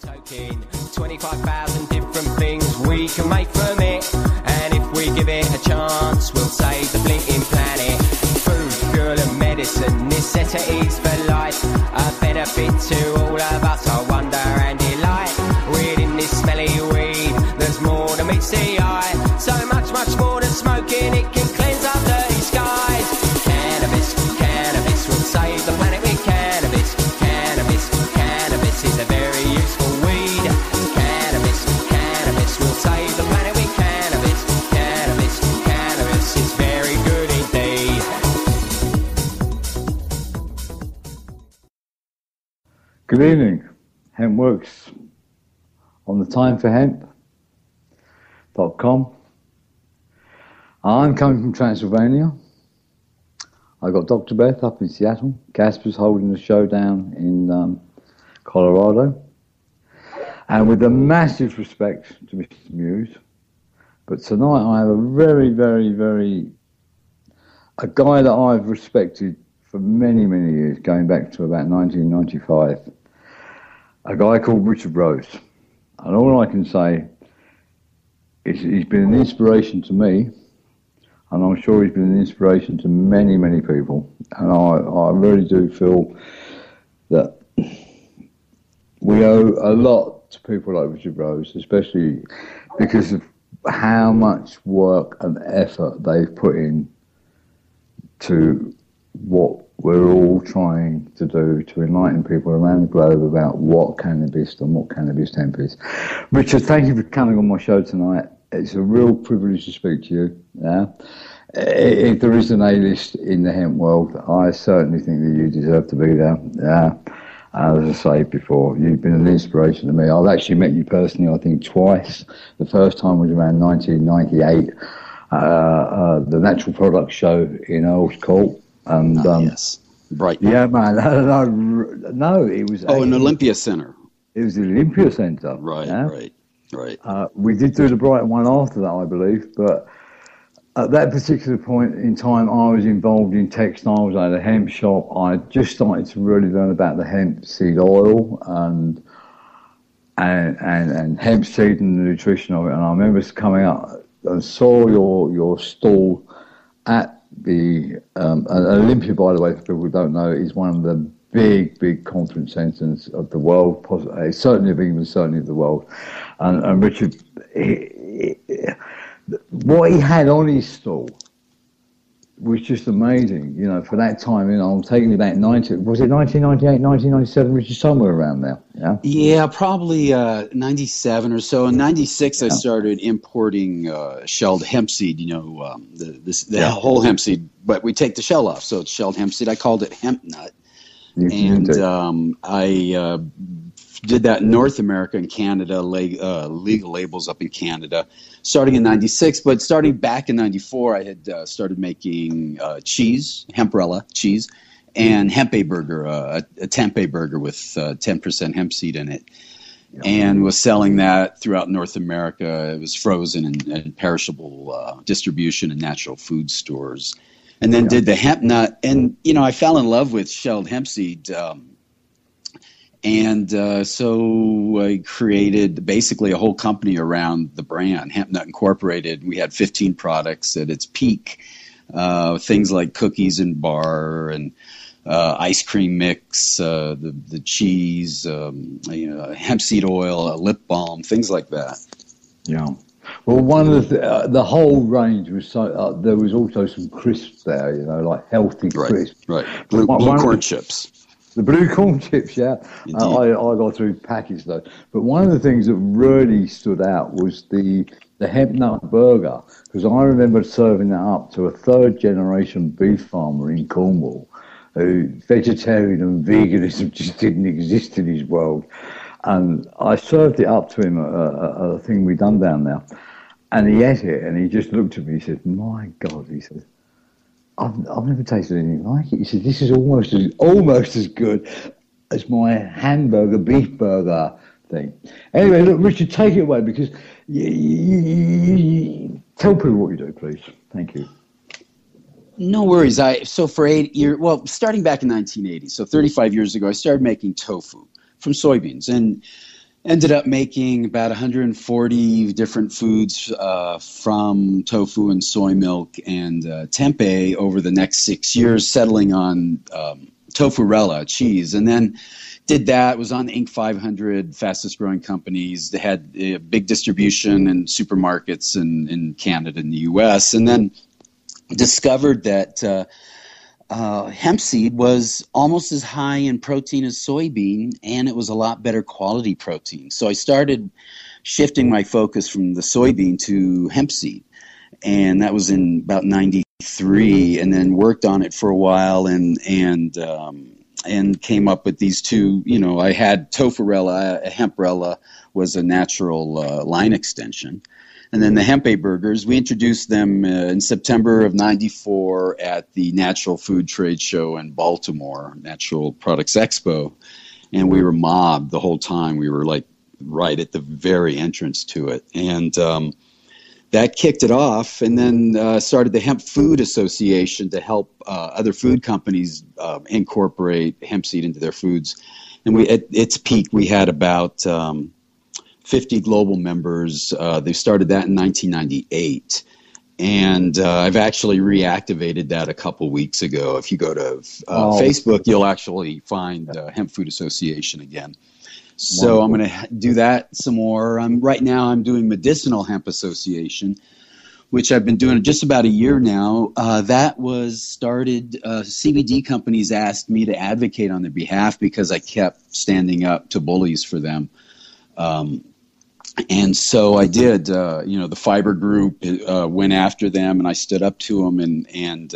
token, 25,000 different things we can make from it. And if we give it a chance, we'll save the blinking planet. Food, fuel and medicine, necessities for life. A benefit to all of us, our wonder and delight. Within this smelly weed, there's more than meets the eye. So much, much more than smoking, it can cleanse our dirty skies. Cannabis, cannabis, we'll save the planet with cannabis. Cannabis, cannabis is a very useful weed. Cannabis, cannabis, we'll save the planet with cannabis. Cannabis, cannabis is very good indeed. Good evening, Hemp Works on the timeforhemp.com. I'm coming from Transylvania. I got Dr. Beth up in Seattle. Gasper's holding the show down in Colorado. And with a massive respect to Mr. Muse, but tonight I have a a guy that I've respected for many, many years, going back to about 1995, a guy called Richard Rose. And all I can say is he's been an inspiration to me, and I'm sure he's been an inspiration to many, many people. And I really do feel that we owe a lot to people like Richard Rose, especially because of how much work and effort they've put in to what we're all trying to do to enlighten people around the globe about what cannabis and what cannabis hemp is. Richard, thank you for coming on my show tonight. It's a real privilege to speak to you. Yeah? If there is an A-list in the hemp world, I certainly think that you deserve to be there. Yeah. As I say before, you've been an inspiration to me. I've actually met you personally, I think, twice. The first time was around 1998, the Natural Products Show in Earl's Court. And yes, right. Yeah, man. No, it was. An Olympia Center. It was the Olympia Center. Right, yeah? right. We did do the Brighton one after that, I believe, but at that particular point in time, I was involved in textiles. I had a hemp shop. I just started to really learn about the hemp seed oil and hemp seed and the nutrition of it. And I remember coming up and saw your stall at the Olympia, by the way, for people who don't know, is one of the big conference centres of the world, certainly of England, certainly of the world. And Richard, what he had on his stall was just amazing, you know, for that time. You know, I'm taking it back 1998, 1997, Richard, somewhere around there. Yeah, probably 97 or so. In 96, I started importing shelled hemp seed, you know, the whole hemp seed, but we take the shell off, so it's shelled hemp seed. I called it hemp nut. I did that in North America and Canada, legal labels up in Canada, starting in 96. But starting back in 94, I had started making cheese, Hemprella cheese, and Hempe burger, a tempeh burger with 10% hemp seed in it. And was selling that throughout North America. It was frozen and perishable distribution in natural food stores. And then did the hemp nut. And, you know, I fell in love with shelled hemp seed. So I created basically a whole company around the brand, Hemp Nut Incorporated. We had 15 products at its peak, things like cookies and bar and ice cream mix, the cheese, hemp seed oil, lip balm, things like that. Yeah. Well, one of the whole range was so. There was also some crisps there, you know, like healthy crisps. Right. Blue corn chips. The blue corn chips, yeah. I got through packets though. But one of the things that really stood out was the hemp nut burger, because I remember serving that up to a third generation beef farmer in Cornwall, who vegetarian and veganism just didn't exist in his world. And I served it up to him at a thing we'd done down there. And he ate it, and he just looked at me, he said, "My God," he said, I've never tasted anything like it. He said, "This is almost as good as my hamburger, beef burger thing." Anyway, look, Richard, take it away, because you tell people what you do, please. Thank you. No worries. So for 8 years, well, starting back in 1980, so 35 years ago, I started making tofu from soybeans. And Ended up making about 140 different foods from tofu and soy milk and tempeh over the next 6 years, settling on Tofu-rella cheese. And then did that, was on the Inc. 500 fastest growing companies. They had a big distribution in supermarkets in Canada and the US. And then discovered that hemp seed was almost as high in protein as soybean, and it was a lot better quality protein. So I started shifting my focus from the soybean to hemp seed. And that was in about 93, and then worked on it for a while and came up with these two. You know, I had Tofu-rella, Hemp-rella was a natural line extension. And then the Hempé burgers, we introduced them in September of 94 at the Natural Food Trade Show in Baltimore, Natural Products Expo. And we were mobbed the whole time. We were like right at the very entrance to it. And that kicked it off, and then started the Hemp Food Association to help other food companies incorporate hemp seed into their foods. And at its peak, we had about 50 global members. They started that in 1998. And I've actually reactivated that a couple weeks ago. If you go to Facebook, you'll actually find Hemp Food Association again. So I'm going to do that some more. Right now I'm doing Medicinal Hemp Association, which I've been doing just about a year now. That was started, CBD companies asked me to advocate on their behalf because I kept standing up to bullies for them. And so I did. The Fiber Group went after them, and I stood up to them, and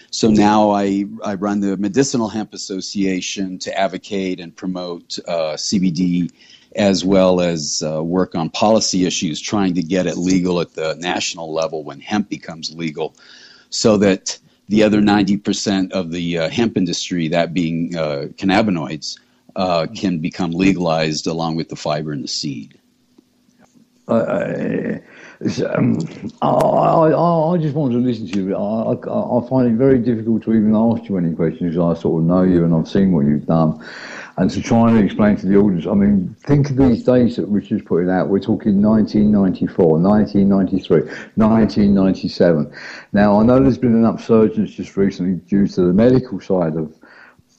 so now I run the Medicinal Hemp Association to advocate and promote CBD, as well as work on policy issues, trying to get it legal at the national level when hemp becomes legal, so that the other 90% of the hemp industry, that being cannabinoids, can become legalized along with the fiber and the seed. I just wanted to listen to you. I find it very difficult to even ask you any questions because I sort of know you and I've seen what you've done. And to try and explain to the audience, I mean, think of these dates that Richard's putting out. We're talking 1994, 1993, 1997. Now, I know there's been an upsurgence just recently due to the medical side of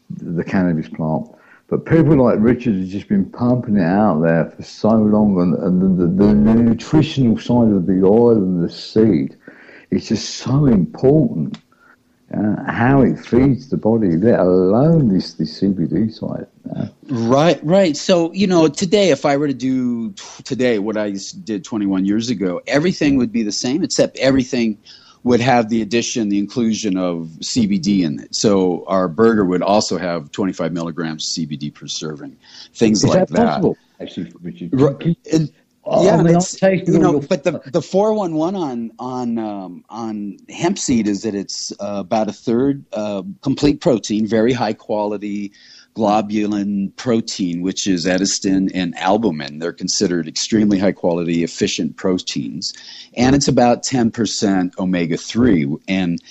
the cannabis plant. But people like Richard have just been pumping it out there for so long, and the nutritional side of the oil and the seed is just so important. How it feeds the body, let alone this CBD side. Right. So, today, if I were to do today what I did 21 years ago, everything would be the same, except everything would have the inclusion of CBD in it. So our burger would also have 25 milligrams CBD per serving, things like that. Possible, actually, Richard? But the 411 on hemp seed is that it's about a third complete protein, very high quality globulin protein, which is edestin and albumin. They're considered extremely high quality, efficient proteins. And it's about 10% omega-3. And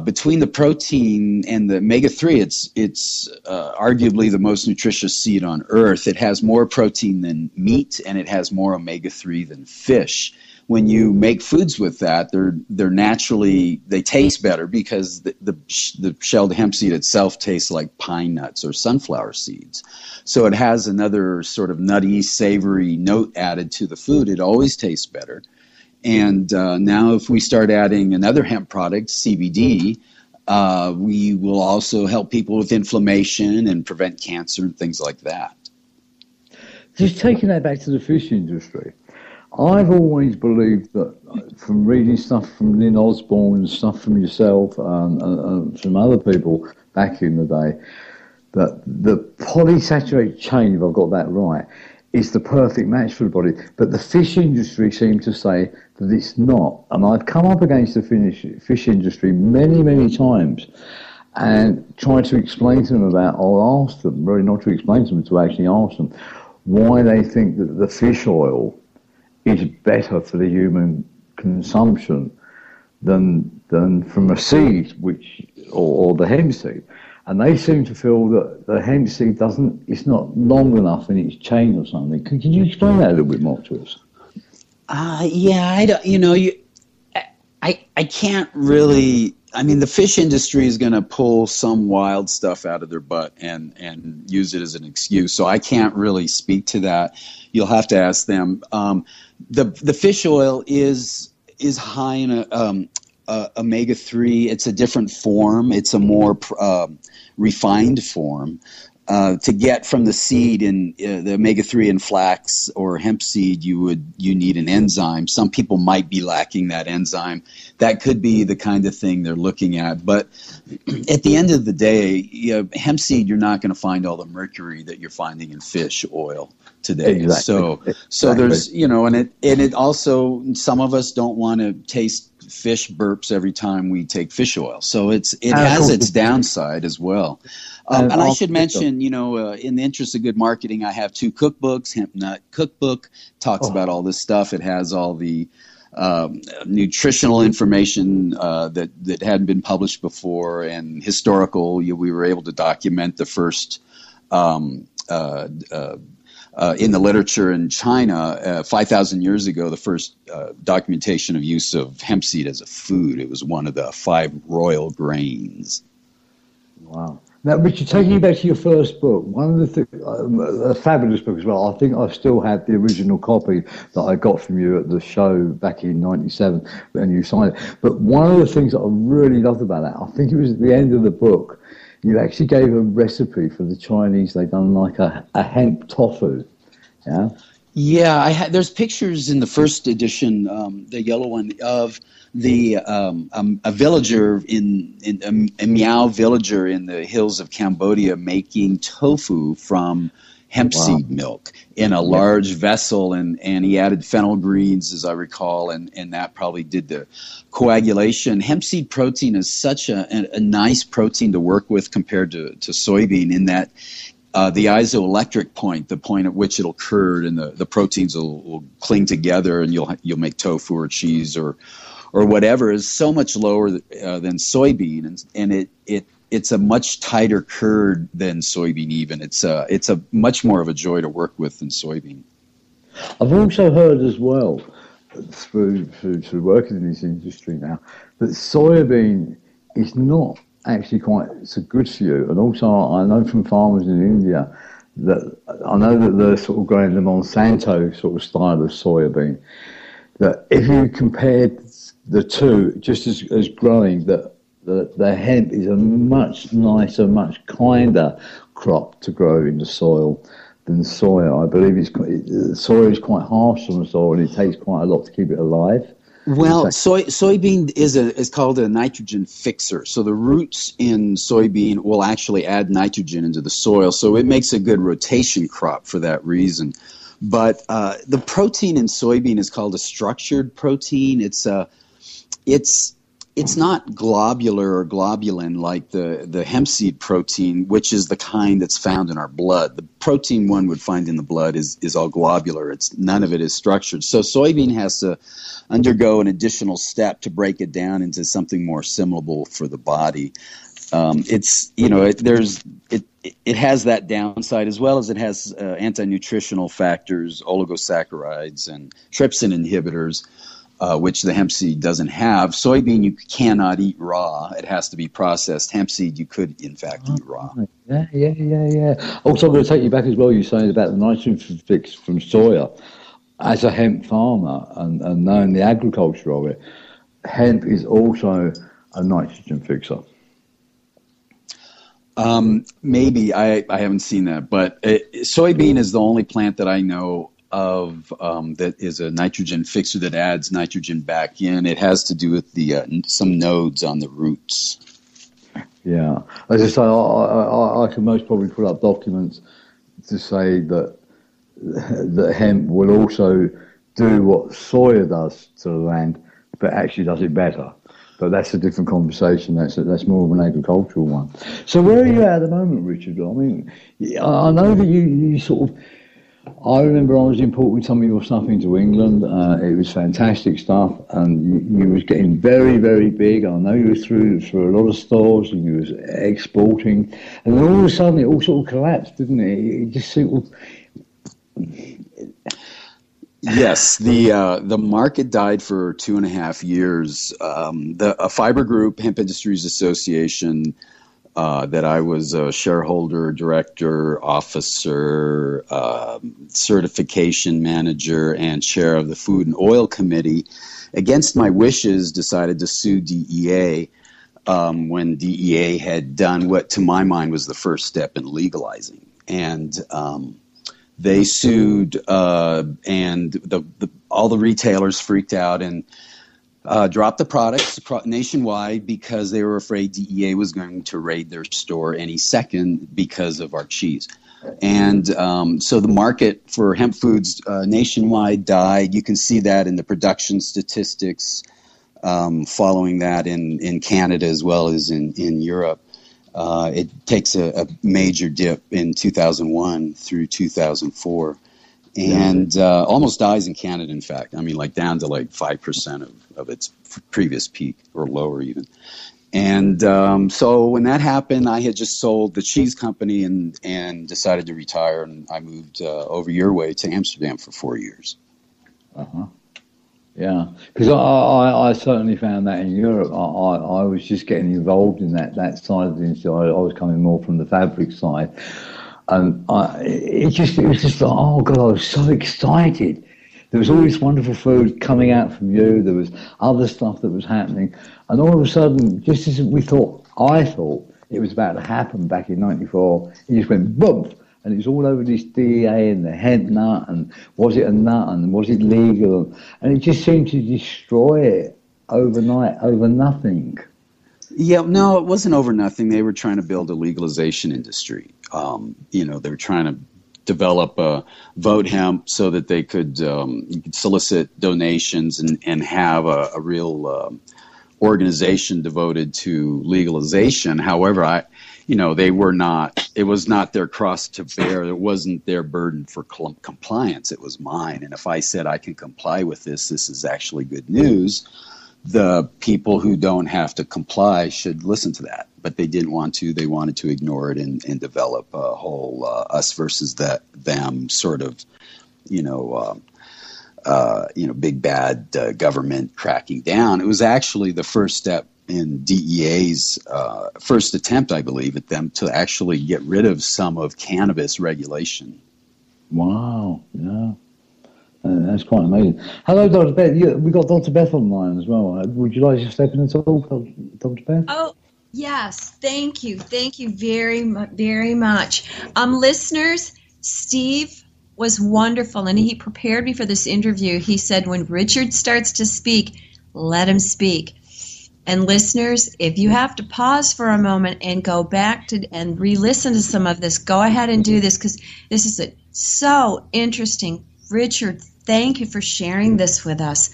between the protein and the omega-3, it's arguably the most nutritious seed on earth. It has more protein than meat, and it has more omega-3 than fish. When you make foods with that, they're naturally, they taste better because the shelled hemp seed itself tastes like pine nuts or sunflower seeds. So it has another sort of nutty, savory note added to the food. It always tastes better. And now if we start adding another hemp product, CBD, we will also help people with inflammation and prevent cancer and things like that. Just taking that back to the fish industry, I've always believed that, from reading stuff from Lynn Osborne and stuff from yourself and from other people back in the day, that the polysaturated chain, if I've got that right, is the perfect match for the body. But the fish industry seems to say that it's not. And I've come up against the fish industry many, many times and tried to explain to them or ask them, really not to explain to them, to actually ask them why they think that the fish oil is better for the human consumption than from a seed, or the hemp seed. And they seem to feel that the hemp seed it's not long enough in its chain or something. Can you explain that a little bit more to us? Yeah, I don't, I can't really. I mean, the fish industry is going to pull some wild stuff out of their butt and use it as an excuse. So I can't really speak to that. You'll have to ask them. The fish oil is high in omega-3. It's a different form. It's a more refined form. To get from the seed in the omega-3 in flax or hemp seed, you need an enzyme. Some people might be lacking that enzyme. That could be the kind of thing they're looking at. But at the end of the day, hemp seed, you're not going to find all the mercury that you're finding in fish oil today. Exactly. So there's, and it also, some of us don't want to taste fish burps every time we take fish oil. So it has its downside as well. And I should mention, in the interest of good marketing, I have 2 cookbooks. Hemp Nut Cookbook talks about all this stuff. It has all the nutritional information that hadn't been published before, and historical. We were able to document the first in the literature in China 5,000 years ago, the first documentation of use of hemp seed as a food. It was one of the 5 royal grains. Wow. Now, Richard, taking you back to your first book, one of the a fabulous book as well. I think I still have the original copy that I got from you at the show back in '97, and you signed it. But one of the things that I really loved about that, I think it was at the end of the book, you actually gave a recipe for the Chinese. They'd done like a hemp tofu. Yeah. Yeah, there's pictures in the first edition, the yellow one, of a villager in a Miao villager in the hills of Cambodia making tofu from hemp seed milk in a large vessel, and he added fennel greens, as I recall, and that probably did the coagulation. Hemp seed protein is such a nice protein to work with compared to soybean, in that the isoelectric point, the point at which it'll curd and the proteins will cling together, and you'll make tofu or cheese or whatever, is so much lower than soybean, and it's a much tighter curd than soybean. Even it's a much more of a joy to work with than soybean. I've also heard as well, through working in this industry now, that soybean is not actually quite so good for you. And also, I know from farmers in India that they're sort of growing the Monsanto sort of style of soybean, that if you compared the two, just as growing, that the hemp is a much nicer, much kinder crop to grow in the soil than soya. I believe soya is quite harsh on the soil, and it takes quite a lot to keep it alive. Well, soybean is called a nitrogen fixer. So the roots in soybean will actually add nitrogen into the soil. So it makes a good rotation crop for that reason. But the protein in soybean is called a structured protein. It's not globular or globulin like the hemp seed protein, which is the kind that's found in our blood. The protein one would find in the blood is all globular. None of it is structured. So soybean has to undergo an additional step to break it down into something more assimilable for the body. It has that downside, as well as it has anti-nutritional factors, oligosaccharides, and trypsin inhibitors, which the hemp seed doesn't have. Soybean you cannot eat raw. It has to be processed. Hemp seed you could, in fact, eat raw. Yeah. Also, I'm going to take you back as well. You're saying about the nitrogen fix from soya. As a hemp farmer and knowing the agriculture of it, hemp is also a nitrogen fixer. Maybe. I haven't seen that. But soybean is the only plant that I know of that is a nitrogen fixer that adds nitrogen back in. It has to do with some nodes on the roots. Yeah. As I say, I can most probably put up documents to say that hemp will also do what soya does to the land, but actually does it better. But that's a different conversation. That's more of an agricultural one. So where are you at the moment, Richard? I mean, I know that you sort of, I remember I was importing some of your stuff into England. It was fantastic stuff, and you was getting very, very big. I know you were through a lot of stores, and you was exporting, and then all of a sudden it all sort of collapsed, didn't it? It just sort of. Yes, the market died for 2.5 years. A fiber group, Hemp Industries Association, that I was a shareholder, director, officer, certification manager, and chair of the Food and Oil Committee, against my wishes, decided to sue DEA when DEA had done what, to my mind, was the first step in legalizing. And they sued, and all the retailers freaked out and dropped the products nationwide because they were afraid DEA was going to raid their store any second because of our cheese. And so the market for hemp foods nationwide died. You can see that in the production statistics following that in Canada as well as in Europe. It takes a major dip in 2001 through 2004. And almost dies in Canada, in fact. I mean, like down to like 5% of its previous peak or lower even. And so when that happened, I had just sold the cheese company and decided to retire. And I moved over your way to Amsterdam for 4 years. Uh-huh. Yeah, because I certainly found that in Europe. I was just getting involved in that side of things. So I was coming more from the fabric side. And it was just like, oh God, I was so excited. There was all this wonderful food coming out from you. There was other stuff that was happening. And all of a sudden, just as I thought it was about to happen back in 94, it just went boom. And it was all over this DEA and the hemp nut, and was it a nut, and was it legal? And it just seemed to destroy it overnight, over nothing. Yeah, no, it wasn't over nothing. They were trying to build a legalization industry. They were trying to develop a vote hemp so that they could solicit donations and have a real organization devoted to legalization. However, they were not. It was not their cross to bear. It wasn't their burden for compliance. It was mine. And if I said I can comply with this is actually good news. The people who don't have to comply should listen to that, but they didn't want to. They wanted to ignore it and develop a whole us versus them sort of, big bad government cracking down. It was actually the first step in DEA's first attempt, I believe, at them to actually get rid of some of cannabis regulation. Wow! Yeah. That's quite amazing. Hello, Dr. Beth. We got Dr. Beth online as well. Would you like to step in and talk, Dr. Beth? Oh, yes. Thank you. Thank you very, very much. Listeners, Steve was wonderful, and he prepared me for this interview. He said, when Richard starts to speak, let him speak. And listeners, if you have to pause for a moment and go back to and re-listen to some of this, go ahead and do this, because this is so interesting. Richard, thank you for sharing this with us.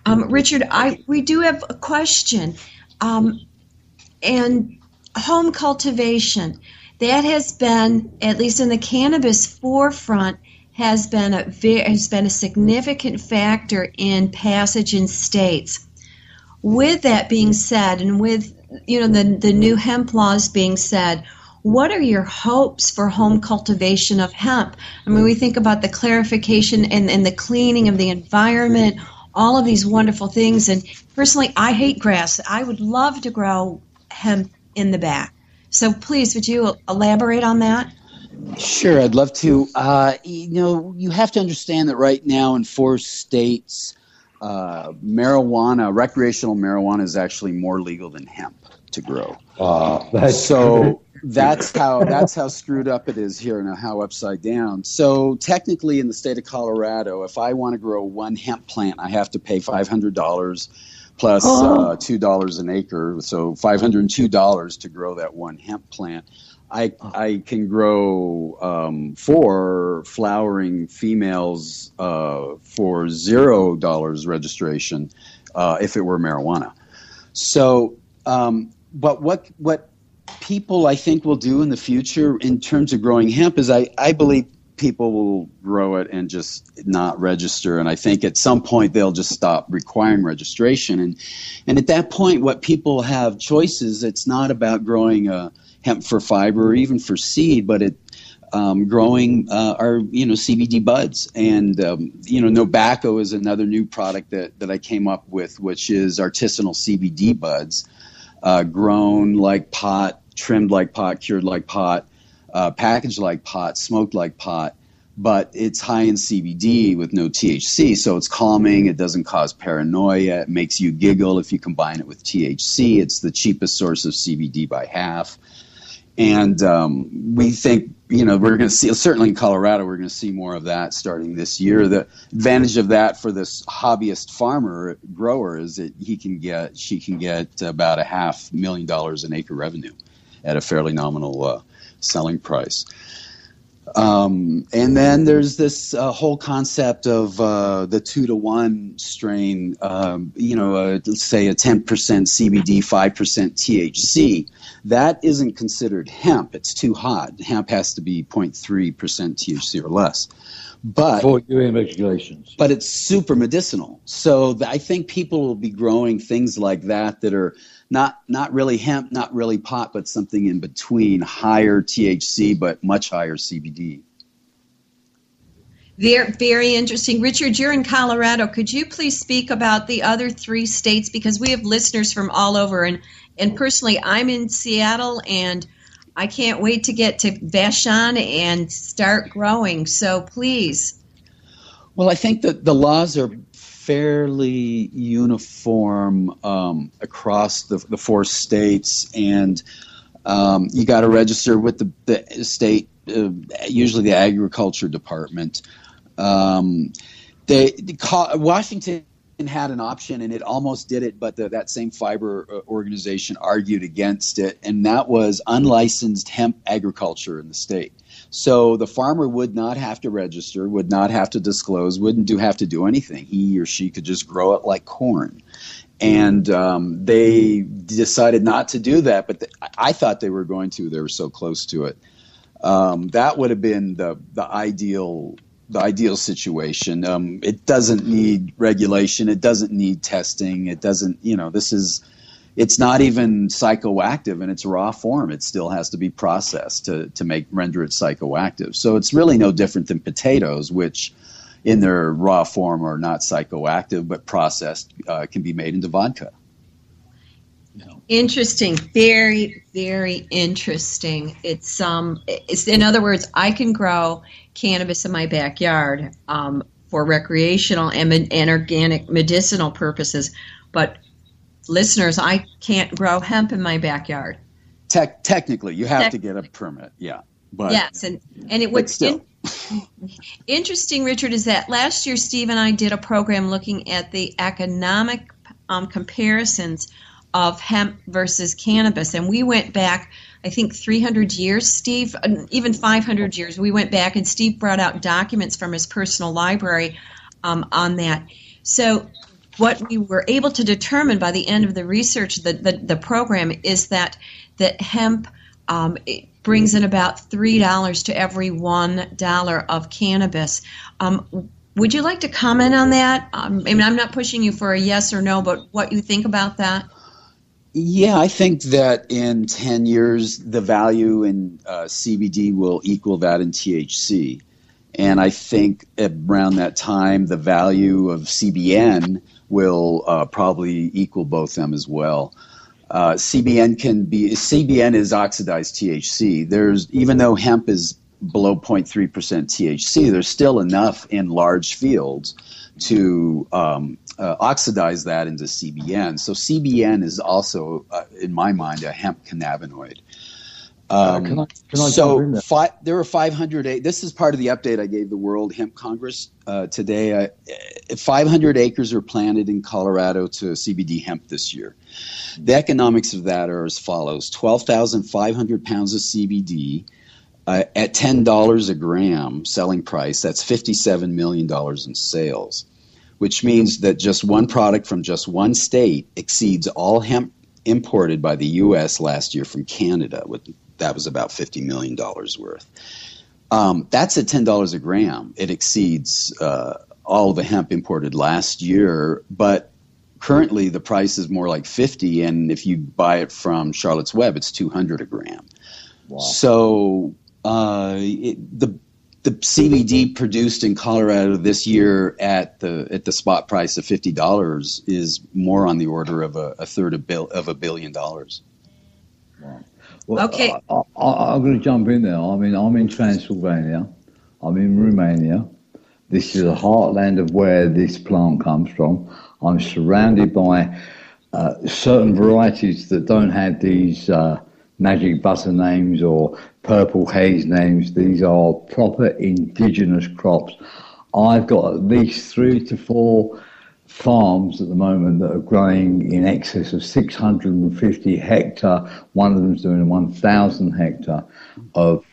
Richard, we do have a question. And home cultivation, that has been, at least in the cannabis forefront, has been a significant factor in passage in states. With that being said, and with the new hemp laws being said, what are your hopes for home cultivation of hemp? I mean, we think about the clarification and the cleaning of the environment, all of these wonderful things. And personally, I hate grass. I would love to grow hemp in the back. So please, would you elaborate on that? Sure, I'd love to. You have to understand that right now in 4 states, recreational marijuana is actually more legal than hemp to grow. That's how screwed up it is here and how upside down. So technically in the state of Colorado, if I want to grow 1 hemp plant, I have to pay $500 plus $2 an acre. So $502 to grow that 1 hemp plant. I can grow 4 flowering females for $0 registration if it were marijuana. So, but what people I think will do in the future in terms of growing hemp is I believe people will grow it and just not register. And I think at some point they'll just stop requiring registration. And at that point, what people have choices. It's not about growing hemp for fiber or even for seed, but growing our CBD buds. And Nobacco is another new product that I came up with, which is artisanal CBD buds, grown like pot, trimmed like pot, cured like pot, packaged like pot, smoked like pot, but it's high in CBD with no THC, so it's calming. It doesn't cause paranoia. It makes you giggle if you combine it with THC. It's the cheapest source of CBD by half. And we think, we're going to see, certainly in Colorado, we're going to see more of that starting this year. The advantage of that for this hobbyist farmer grower is that she can get about $500,000 an acre revenue at a fairly nominal selling price. And then there's this whole concept of the 2-to-1 strain, let's say a 10% CBD, 5% THC. That isn't considered hemp. It's too hot. Hemp has to be 0.3% THC or less. But for UN regulations. But it's super medicinal. So I think people will be growing things like that are not really hemp, not really pot, but something in between, higher THC but much higher CBD. Very, very interesting. Richard, you're in Colorado. Could you please speak about the other 3 states? Because we have listeners from all over. And personally, I'm in Seattle, and I can't wait to get to Vashon and start growing. So please. Well, I think that the laws are fairly uniform across the 4 states, and you got to register with the state, usually the agriculture department. Washington had an option, and it almost did it, but that same fiber organization argued against it, and that was unlicensed hemp agriculture in the state. So the farmer would not have to register, would not have to disclose, wouldn't have to do anything. He or she could just grow it like corn. And they decided not to do that, but I thought they were going to. They were so close to it. That would have been the ideal situation. It doesn't need regulation. It doesn't need testing. It doesn't, it's not even psychoactive in its raw form. It still has to be processed to render it psychoactive. So it's really no different than potatoes, which in their raw form are not psychoactive, but processed can be made into vodka. Interesting. Very, very interesting. It's in other words, I can grow cannabis in my backyard for recreational and organic medicinal purposes, but listeners, I can't grow hemp in my backyard. Technically, you have to get a permit. Yeah. But yes, and it would still. Interesting, Richard, is that last year Steve and I did a program looking at the economic comparisons of hemp versus cannabis, and we went back, I think, 300 years, Steve, even 500 years. We went back, and Steve brought out documents from his personal library on that. So what we were able to determine by the end of the research, the program, is that hemp it brings in about $3 to every $1 of cannabis. Would you like to comment on that? I mean, I'm not pushing you for a yes or no, but what you think about that? Yeah, I think that in 10 years, the value in CBD will equal that in THC. And I think around that time, the value of CBN will probably equal both them as well. CBN is oxidized THC. Even though hemp is below 0.3% THC, there's still enough in large fields to oxidize that into CBN. So CBN is also, in my mind, a hemp cannabinoid. Can I there are 500. This is part of the update I gave the World Hemp Congress today. 500 acres are planted in Colorado to CBD hemp this year. The economics of that are as follows: 12,500 pounds of CBD at $10 a gram selling price. That's $57 million in sales, which means that just one product from just one state exceeds all hemp imported by the U.S. last year from Canada. That was about $50 million worth. That's at $10 a gram. It exceeds all the hemp imported last year, but currently the price is more like 50, and if you buy it from Charlotte's Web, it's 200 a gram. Wow. So the CBD produced in Colorado this year at the spot price of $50 is more on the order of a third of $1 billion. Wow. Well, Okay. I'm going to jump in there. I mean, I'm in Transylvania. I'm in Romania. This is the heartland of where this plant comes from. I'm surrounded by certain varieties that don't have these magic butter names or purple haze names. These are proper indigenous crops. I've got at least 3 to 4 farms at the moment that are growing in excess of 650 hectare. One of them's doing 1,000 hectare of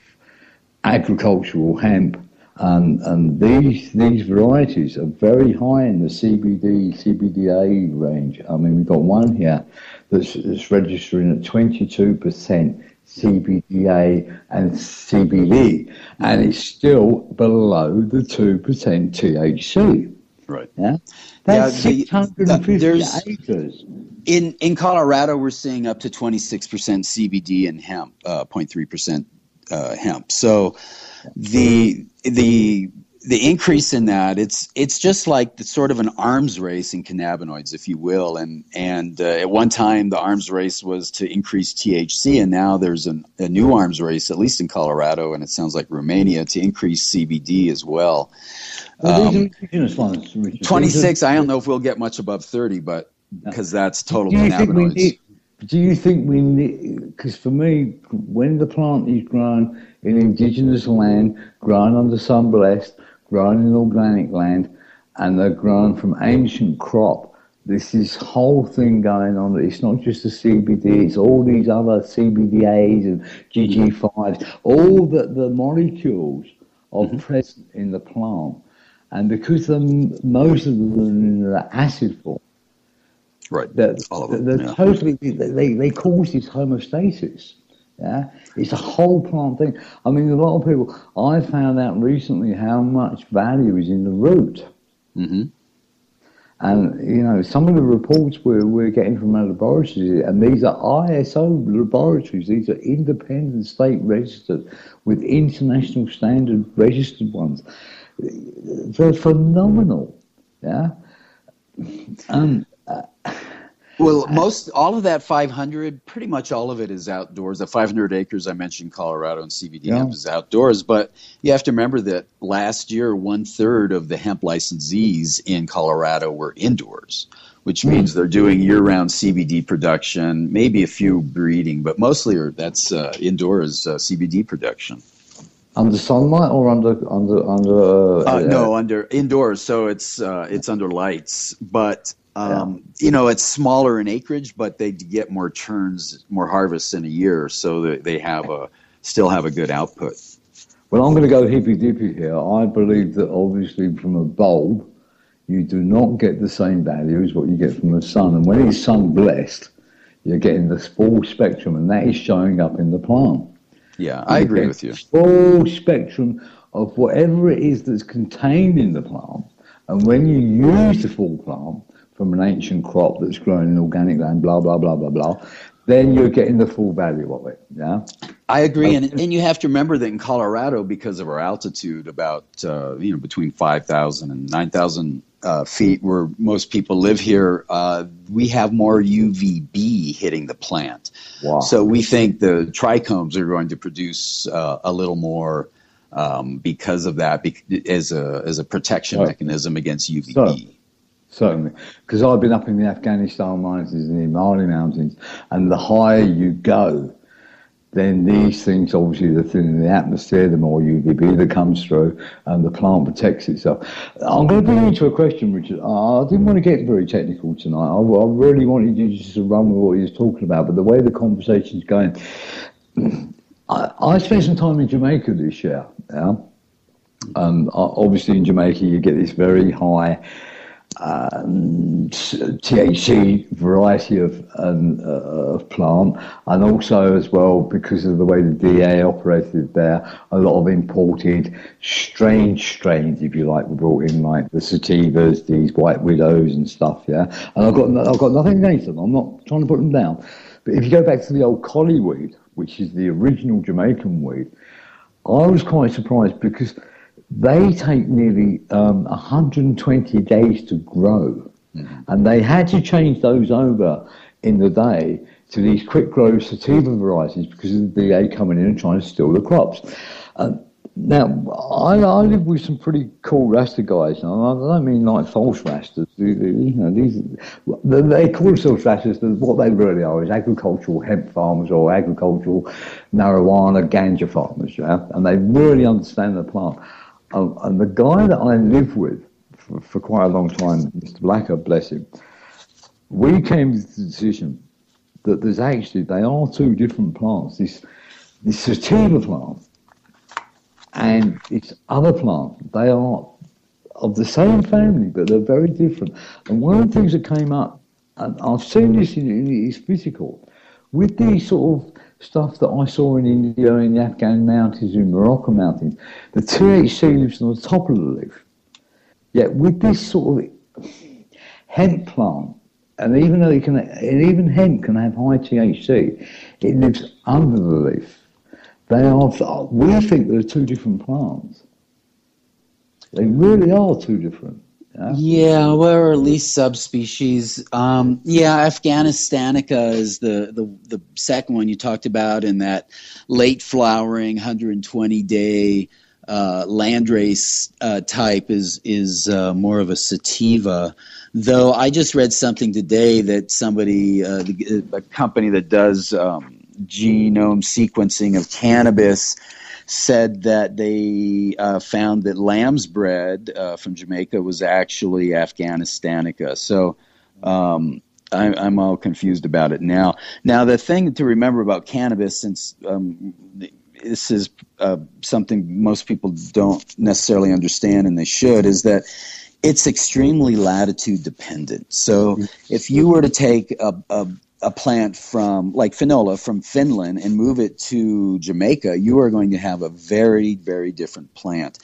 agricultural hemp. And these varieties are very high in the CBDA range. I mean, we've got one here that's registering at 22% CBDA and CBD, and it's still below the 2% THC. Right. Yeah, that's 650 there's acres. In Colorado, we're seeing up to 26% CBD and hemp, 0.3% hemp. So the increase in that, it's just like sort of an arms race in cannabinoids, if you will. And at one time, the arms race was to increase THC, and now there's a new arms race, at least in Colorado, and it sounds like Romania, to increase CBD as well. Well, these are indigenous ones, Richard. 26, I don't know if we'll get much above 30, but because that's total cannabinoids. Do you think we need, because for me, when the plant is grown in indigenous land, grown under sun blessed, grown in organic land, and they're grown from ancient crop, this is whole thing going on. It's not just the CBD, it's all these other CBDAs and GG5s, all the molecules are present in the plant. And because most of them are in the acid form, right, they're yeah. totally, they cause this homeostasis. Yeah, it's a whole plant thing. I mean, a lot of people, I found out recently how much value is in the root. Mm-hmm. And, you know, some of the reports we're getting from our laboratories, and these are ISO laboratories, these are independent state registered with international standard registered ones. They're phenomenal. Yeah. Well, all of that 500, pretty much all of it is outdoors. The 500 acres I mentioned, Colorado and CBD hemp is outdoors. But you have to remember that last year, 1/3 of the hemp licensees in Colorado were indoors, which means they're doing year-round CBD production, maybe a few breeding, but mostly that's indoors CBD production. Under sunlight or under no, under indoors. So it's under lights, but you know, it's smaller in acreage, but they get more turns, more harvests in a year, so they still have a good output. Well, I'm going to go hippy dippy here. I believe that obviously from a bulb, you do not get the same value as what you get from the sun, and when it's sun blessed, you're getting the full spectrum, and that is showing up in the plant. Yeah, I agree with you. Full spectrum of whatever it is that's contained in the plant. And when you use the full plant from an ancient crop that's grown in organic land, blah, blah, blah, blah, blah, then you're getting the full value of it. Yeah, I agree. And you have to remember that in Colorado, because of our altitude, about between 5,000 and 9,000 feet, where most people live here, we have more UVB hitting the plant. Wow. So we think the trichomes are going to produce a little more because of that, as a protection mechanism against UVB. Certainly, because I've been up in the Afghanistan mountains and the Mali mountains, and the higher you go, then these things, obviously, the thinner the atmosphere, the more UVB that comes through, and the plant protects itself. I'm going to bring you into a question, Richard. I didn't want to get very technical tonight. I really wanted you just to run with what you were talking about, but the way the conversation's going, I spent some time in Jamaica this year. Yeah? Obviously, in Jamaica, you get this very high THC variety of plant, and also as well because of the way the DA operated there, a lot of imported strange strains, if you like, were brought in, like the sativas, these white widows and stuff. Yeah, and I've got nothing against them. I'm not trying to put them down, but if you go back to the old collie weed, which is the original Jamaican weed, I was quite surprised because they take nearly 120 days to grow. And they had to change those over in the day to these quick grow sativa varieties because of the DA coming in and trying to steal the crops. Now, I live with some pretty cool Rasta guys. And I don't mean like false Rastas. They call themselves Rastas, but what they really are is agricultural hemp farmers or agricultural marijuana ganja farmers. Yeah? And they really understand the plant. And the guy that I lived with for quite a long time, Mr. Blacker, bless him, we came to the decision that they are two different plants. This sativa plant and this other plant, they are of the same family, but they're very different. And one of the things that came up, and I've seen this in its physical, with these sort of stuff that I saw in India, in the Afghan mountains, in Moroccan mountains, the THC lives on the top of the leaf. Yet with this sort of hemp plant, and even though even hemp can have high THC, it lives under the leaf. We think they're two different plants. They really are two different. Yeah, well, or at least subspecies. Afghanistanica is the second one you talked about, and that late flowering 120-day landrace type is more of a sativa. Though I just read something today that somebody, a company that does genome sequencing of cannabis, said that they found that lamb's bread from Jamaica was actually Afghanistanica. So I'm all confused about it now. Now, the thing to remember about cannabis, since this is something most people don't necessarily understand, and they should, is that it's extremely latitude dependent. So if you were to take a plant from, like Finola, from Finland and move it to Jamaica, you are going to have a very, very different plant.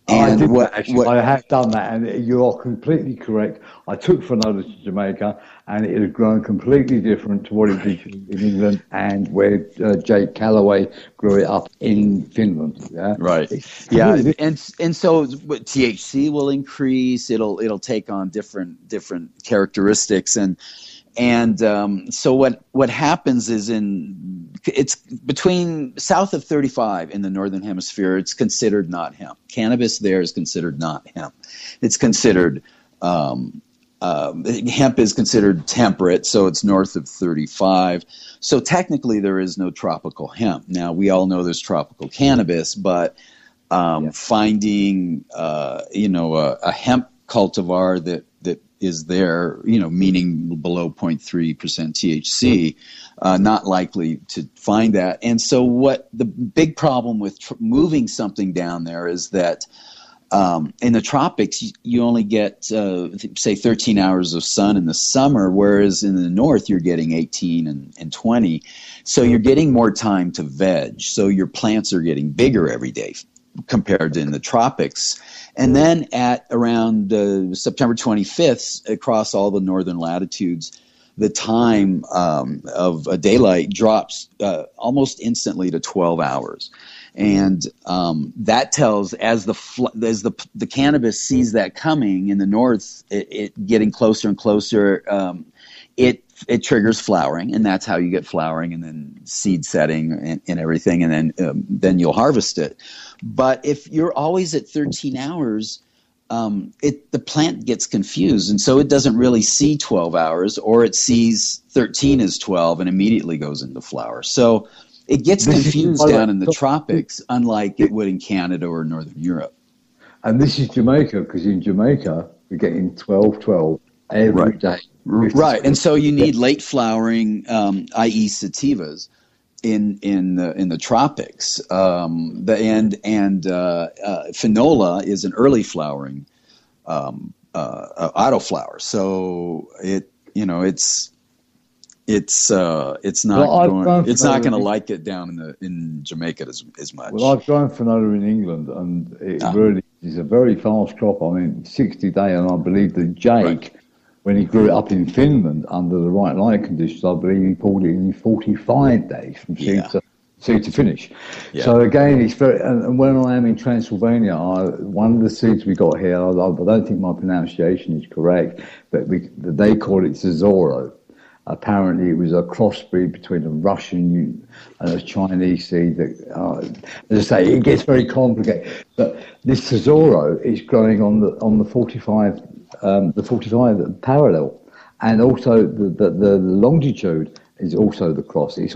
And I have done that, and you are completely correct. I took Finola to Jamaica, and it has grown completely different to what it did in England and where Jake Calloway grew it up in Finland. Yeah? Right. Yeah, and so THC will increase. It'll take on different characteristics, and so what happens is it's between south of 35 in the northern hemisphere, it's considered not hemp. Cannabis there is considered not hemp. It's considered hemp is considered temperate, so it's north of 35. So technically there is no tropical hemp. Now we all know there's tropical cannabis, but finding a hemp cultivar that is there, meaning below 0.3% THC, not likely to find that. And so what the big problem with moving something down there is that in the tropics, you only get, say, 13 hours of sun in the summer, whereas in the north, you're getting 18 and 20. So you're getting more time to veg. So your plants are getting bigger every day compared to in the tropics. And then at around September 25th, across all the northern latitudes, the time of daylight drops almost instantly to 12 hours. And that tells, as the cannabis sees that coming in the north, it getting closer and closer, it triggers flowering, and that's how you get flowering, and then seed setting and everything, and then you'll harvest it. But if you're always at 13 hours, the plant gets confused, and so it doesn't really see 12 hours, or it sees 13 as 12 and immediately goes into flower. So it gets confused down in the tropics, unlike it would in Canada or Northern Europe. And this is Jamaica, because in Jamaica, we're getting 12 every day. Right, and so you need late flowering, i.e. sativas, in the tropics. Finola is an early flowering autoflower. So it's not Well, it's not going to like it down in Jamaica as much. Well, I've grown vanilla in England, and it really is a very fast crop. I mean, 60 day, and I believe that Jake, when he grew it up in Finland under the right light conditions, I believe he pulled it in 45 days from seed to finish. Yeah. So again, it's very. And when I am in Transylvania, one of the seeds we got here, I don't think my pronunciation is correct, but they call it Zazoro. Apparently, it was a crossbreed between a Russian and a Chinese seed. That, as I say, it gets very complicated. But this Tesoro is growing on the 45 parallel, and also the longitude is also the cross. It's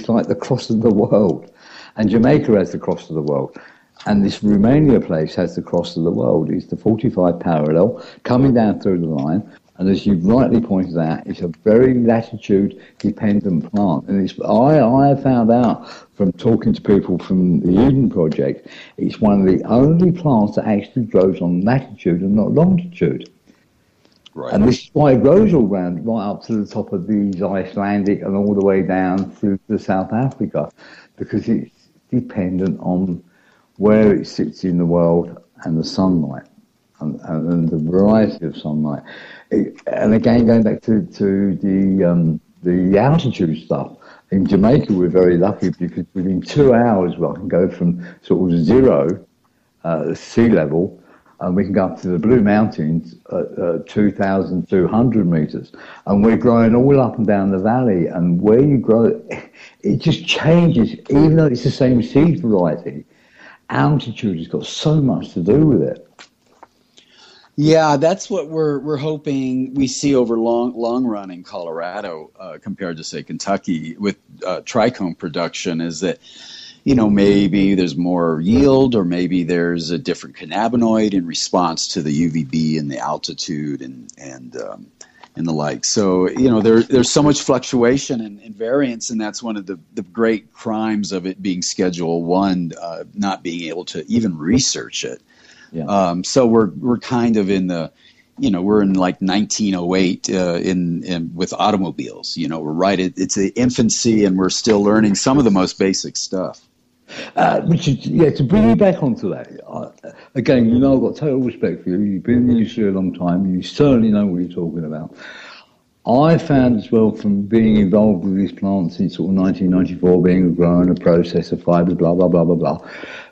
like the cross of the world, and Jamaica has the cross of the world. And this Romania place has the cross of the world. It's the 45 parallel coming down through the line. And as you rightly pointed out, it's a very latitude-dependent plant. And I have found out from talking to people from the Eden Project, it's one of the only plants that actually grows on latitude and not longitude. Right. And this is why it grows all round, right up to the top of these Icelandic and all the way down through to South Africa, because it's dependent on where it sits in the world and the sunlight and the variety of sunlight. And again, going back to the altitude stuff, in Jamaica we're very lucky because within 2 hours I can go from sort of zero sea level, and we can go up to the Blue Mountains at 2,200 meters, and we're growing all up and down the valley. And where you grow, it just changes, even though it's the same seed variety. Altitude has got so much to do with it. Yeah, that's what we're hoping we see over long run in Colorado compared to, say, Kentucky with trichome production, is that, maybe there's more yield, or maybe there's a different cannabinoid in response to the UVB and the altitude and the like. So, there's so much fluctuation and variance, and that's one of the great crimes of it being Schedule 1, not being able to even research it. Yeah. So we're kind of in the, we're in like 1908 in with automobiles. We're right at it's the infancy, and we're still learning some of the most basic stuff. Richard, to bring you back onto that, again, I've got total respect for you. You've been in the industry a long time. You certainly know what you're talking about. I found as well, from being involved with these plants since sort of 1994, being a grower and a processor, fibre, blah, blah, blah, blah, blah,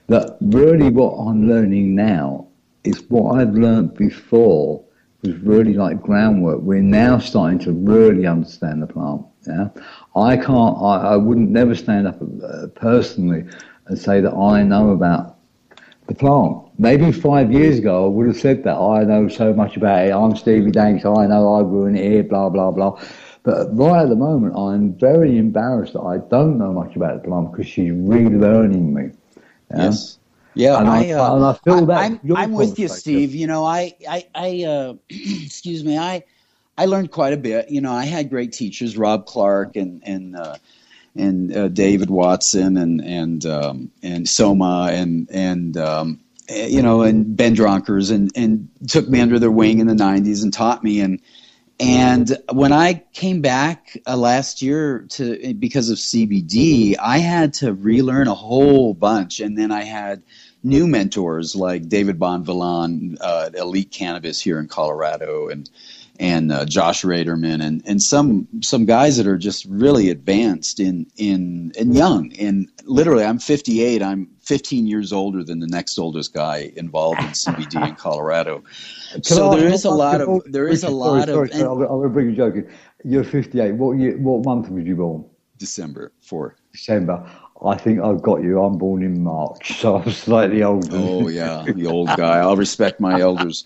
that really what I'm learning now is what I've learned before was really like groundwork. We're now starting to really understand the plant. Yeah, I wouldn't never stand up personally and say that I know about the plant. Maybe 5 years ago I would have said that I know so much about it. I'm Stevie Danks. I know I grew in it here, blah, blah, blah. But right at the moment, I'm very embarrassed that I don't know much about the plant because she's relearning me. Yeah? Yes. Yeah, and I feel that. I'm with you, Steve. Excuse me. I learned quite a bit. I had great teachers, Rob Clark and David Watson and Soma and Ben Dronkers and took me under their wing in the 90s and taught me. And when I came back last year because of CBD, I had to relearn a whole bunch. And then I had new mentors like David Bonvillain, Elite Cannabis here in Colorado, and Josh Raderman, and some guys that are just really advanced and young. And literally, I'm 58. I'm 15 years older than the next oldest guy involved in CBD in Colorado. So there is a lot of. I'm going to bring you joking. You're 58. What month was you born? December 4th. December. I think I've got you. I'm born in March, so I'm slightly older. Oh yeah, the old guy. I'll respect my elders.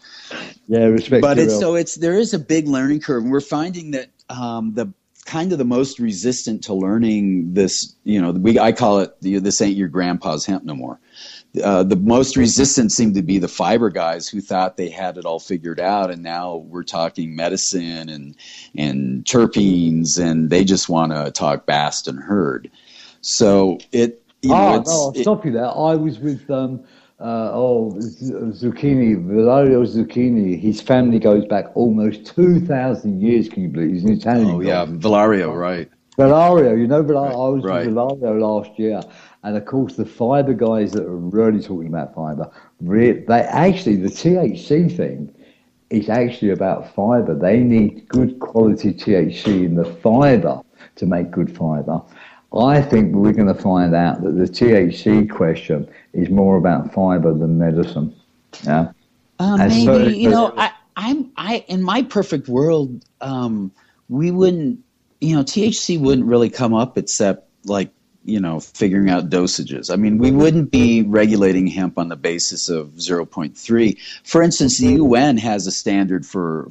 Yeah, respect. But there is a big learning curve, and we're finding that the most resistant to learning this. I call it this ain't your grandpa's hemp no more. The most resistant seem to be the fiber guys who thought they had it all figured out, and now we're talking medicine and terpenes, and they just want to talk Bast and herd. So I'll stop you there. I was with Zucchini, Valerio Zucchini. His family goes back almost 2,000 years. Can you believe? He's an Italian. Oh yeah, Valario, right? Valario, you know, I was Right. with Valario last year, and of course the fibre guys that are really talking about fibre, they actually the THC thing is actually about fibre. They need good quality THC in the fibre to make good fibre. I think we're going to find out that the THC question is more about fibre than medicine. Yeah, Maybe I in my perfect world, we wouldn't, THC wouldn't really come up except like figuring out dosages. I mean, we wouldn't be regulating hemp on the basis of 0.3. For instance, the UN has a standard for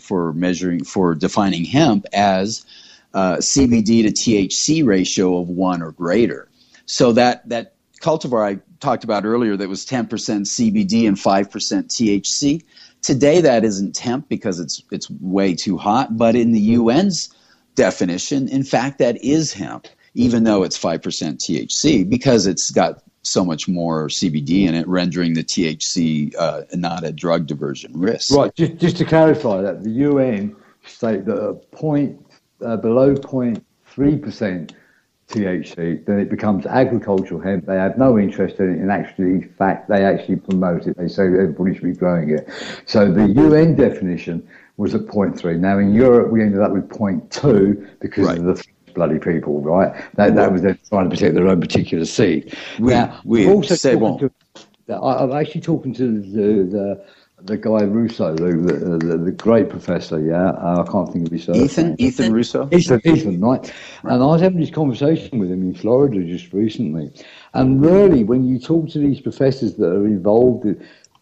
defining hemp as CBD to THC ratio of 1 or greater. So that cultivar I talked about earlier that was 10% CBD and 5% THC, today that isn't hemp because it's way too hot, but in the UN's definition, in fact, that is hemp, even though it's 5% THC, because it's got so much more CBD in it, rendering the THC not a drug diversion risk. Right, just to clarify that, the UN state that below 0.3% THC, then it becomes agricultural hemp. They have no interest in it, and in fact, they actually promote it. They say everybody should be growing it. So the UN definition was at 0.3. Now in Europe, we ended up with 0.2 because of the bloody people, right? That was them trying to protect their own particular seed. I'm actually talking to the guy Russo, the great professor, I can't think of his name. Ethan Russo? Ethan, right? And I was having this conversation with him in Florida just recently. And really, when you talk to these professors that are involved,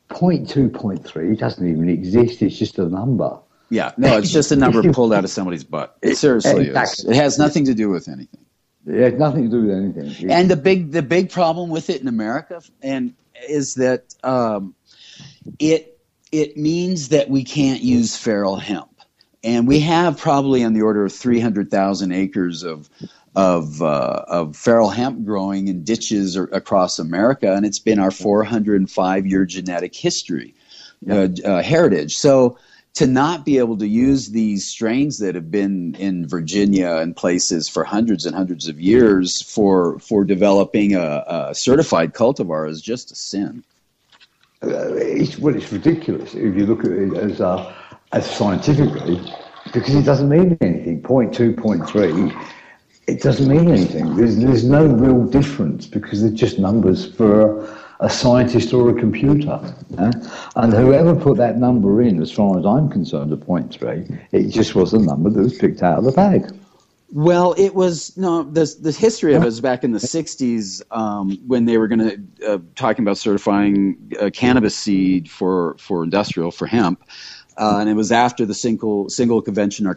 0.2, 0.3, it doesn't even exist. It's just a number. Yeah, no, it's just a number pulled out of somebody's butt. It seriously is. It has nothing to do with anything. It has nothing to do with anything. And the big problem with it in America is that it means that we can't use feral hemp, and we have probably on the order of 300,000 acres of feral hemp growing in ditches across America, and it's been our 405-year genetic history, heritage. So to not be able to use these strains that have been in Virginia and places for hundreds and hundreds of years for developing a certified cultivar is just a sin. It's ridiculous if you look at it as scientifically, because it doesn't mean anything. 0.2, 0.3, it doesn't mean anything. There's no real difference because they're just numbers for a scientist or a computer. And whoever put that number in, as far as I'm concerned, at 0.3, it just was a number that was picked out of the bag. Well, it was the history of it was back in the 60s when they were going to talking about certifying cannabis seed for industrial, for hemp, and it was after the single convention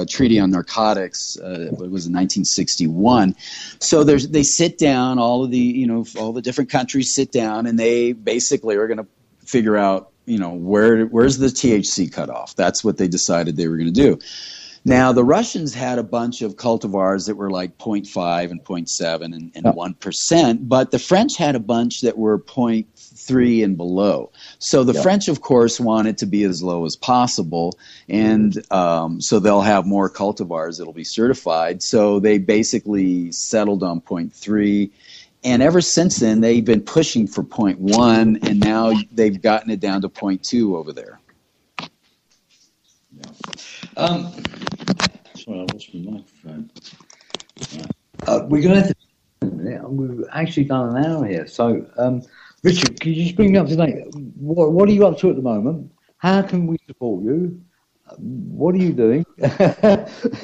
treaty on narcotics. It was in 1961. So they sit down, all the different countries sit down, and they basically are going to figure out where's the THC cutoff. That's what they decided they were going to do. Now, the Russians had a bunch of cultivars that were like 0.5 and 0.7 and 1%, but the French had a bunch that were 0.3 and below. So the French, of course, wanted to be as low as possible, and so they'll have more cultivars that will be certified. So they basically settled on 0.3, and ever since then, they've been pushing for 0.1, and now they've gotten it down to 0.2 over there. Sorry, I lost my microphone. We're going to have to a minute. We've actually done an hour here. So, Richard, can you just bring me up to date? What are you up to at the moment? How can we support you? What are you doing?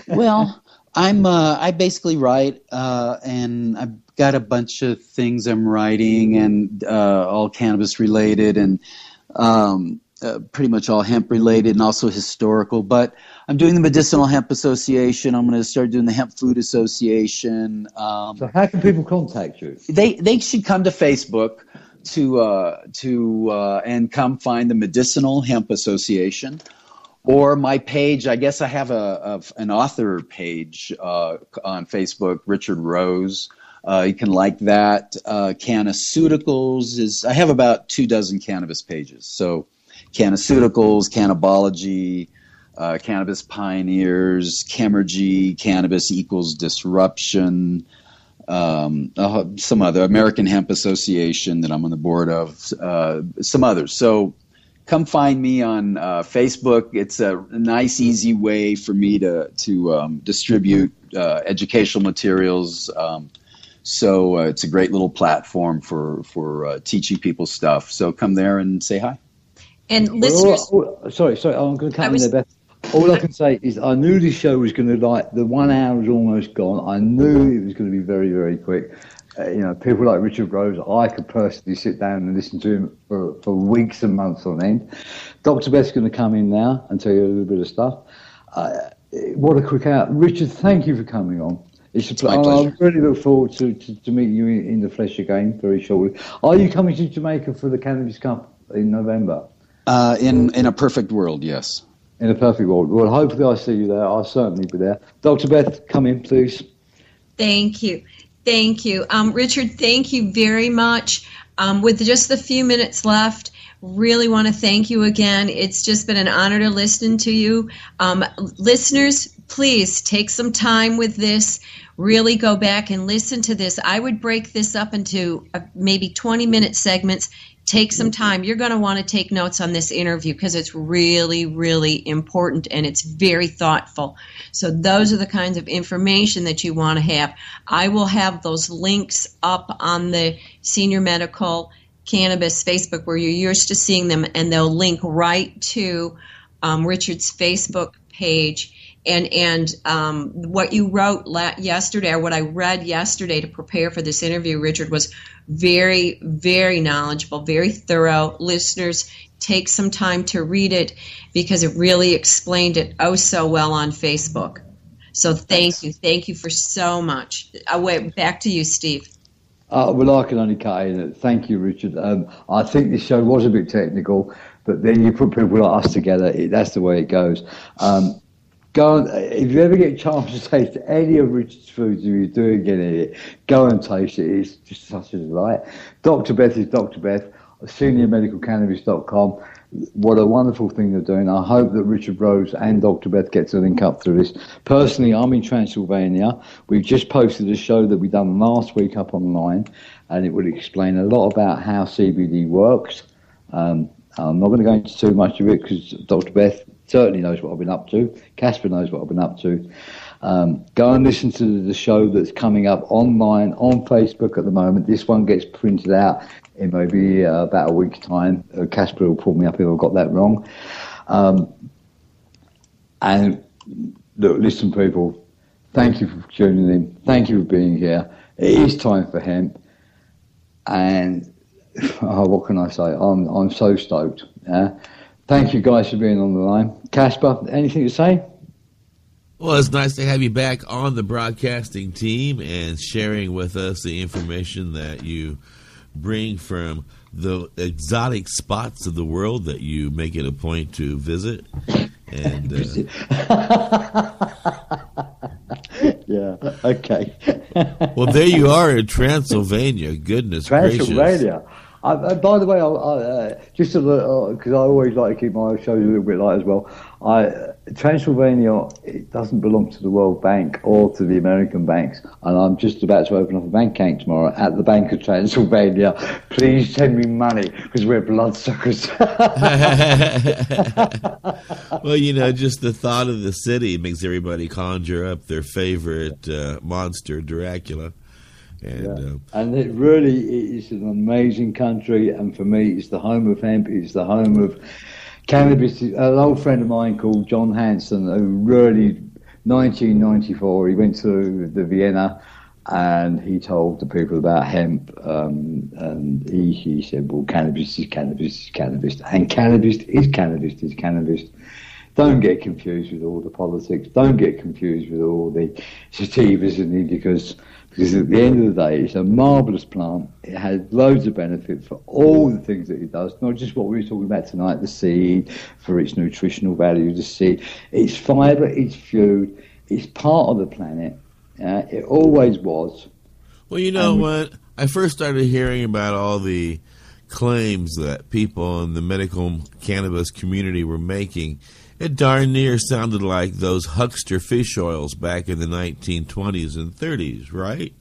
Well, I basically write, and I've got a bunch of things I'm writing, and all cannabis related, and pretty much all hemp related, and also historical. But I'm doing the Medicinal Hemp Association. I'm going to start doing the Hemp Food Association. So how can people contact you? They should come to Facebook and come find the Medicinal Hemp Association, or my page. I guess I have an author page on Facebook, Richard Rose. You can like that. Cannaceuticals I have about 24 cannabis pages. So Cannaceuticals, Cannabology, Cannabis Pioneers, Chemergy, Cannabis Equals Disruption, some other, American Hemp Association that I'm on the board of, some others. So come find me on Facebook. It's a nice, easy way for me to distribute educational materials. So it's a great little platform for teaching people stuff. So come there and say hi. And listeners... Sorry, I'm going to cut in there, Beth. All I can say is I knew this show was going to, the 1 hour was almost gone. I knew it was going to be very, very quick. People like Richard Rose, I could personally sit down and listen to him for weeks and months on end. Dr. Beth's going to come in now and tell you a little bit of stuff. What a quick out. Richard, thank you for coming on. It's my pleasure. I really look forward to meeting you in the flesh again very shortly. Are you coming to Jamaica for the Cannabis Cup in November? In a perfect world, yes. In a perfect world. Well, hopefully I'll see you there. I'll certainly be there. Dr. Beth, come in, please. Thank you. Richard, thank you very much. With just a few minutes left, really want to thank you again. It's just been an honor to listen to you. Listeners, please take some time with this. Really go back and listen to this. I would break this up into maybe 20-minute segments. Take some time. You're going to want to take notes on this interview because it's really, really important and it's very thoughtful. So those are the kinds of information that you want to have. I will have those links up on the Senior Medical Cannabis Facebook where you're used to seeing them, and they'll link right to Richard's Facebook page. And what you wrote yesterday, or what I read yesterday to prepare for this interview, Richard, was very, very knowledgeable, very thorough. Listeners, take some time to read it because it really explained it so well on Facebook. So thank you. Thank you for so much. Back to you, Steve. Well, I can only cut in. Thank you, Richard. I think this show was a bit technical, but then you put people like us together, that's the way it goes. Go on, if you ever get a chance to taste any of Richard's foods, if you're doing it, go and taste it. It's just such a delight. Dr. Beth is Dr. Beth, seniormedicalcannabis.com. What a wonderful thing they're doing. I hope that Richard Rose and Dr. Beth get to link up through this. Personally, I'm in Transylvania. We've just posted a show that we done last week up online, and it would explain a lot about how CBD works. I'm not going to go into too much of it because Dr. Beth certainly knows what I've been up to. Casper knows what I've been up to. Go and listen to the show that's coming up online on Facebook at the moment. This one gets printed out in maybe about a week's time. Casper will pull me up if I've got that wrong. And look, listen, people, thank you for tuning in. Thank you for being here. It is time for hemp. And what can I say? I'm so stoked. Thank you guys for being on the line. Casper, anything to say? Well, it's nice to have you back on the broadcasting team and sharing with us the information that you bring from the exotic spots of the world that you make it a point to visit. And yeah, okay. Well, there you are in Transylvania. Goodness gracious. Transylvania. By the way, just because I always like to keep my shows a little bit light as well, Transylvania, it doesn't belong to the World Bank or to the American banks, and I'm just about to open up a bank account tomorrow at the Bank of Transylvania. Please send me money because we're bloodsuckers. Well, just the thought of the city makes everybody conjure up their favorite monster, Dracula. And it really is an amazing country, and for me it's the home of hemp, it's the home of cannabis. An old friend of mine called John Hanson, who really, 1994, he went to the Vienna and he told the people about hemp, and he said, well, cannabis is cannabis is cannabis, and cannabis is cannabis is cannabis. Don't get confused with all the politics, don't get confused with all the sativas and indicas, because at the end of the day, it's a marvellous plant. It has loads of benefit for all the things that it does, not just what we were talking about tonight, the seed, for its nutritional value, the seed. It's fibre, it's food, it's part of the planet. It always was. Well, you know what? I first started hearing about all the claims that people in the medical cannabis community were making. It darn near sounded like those huckster fish oils back in the 1920s and 30s, right?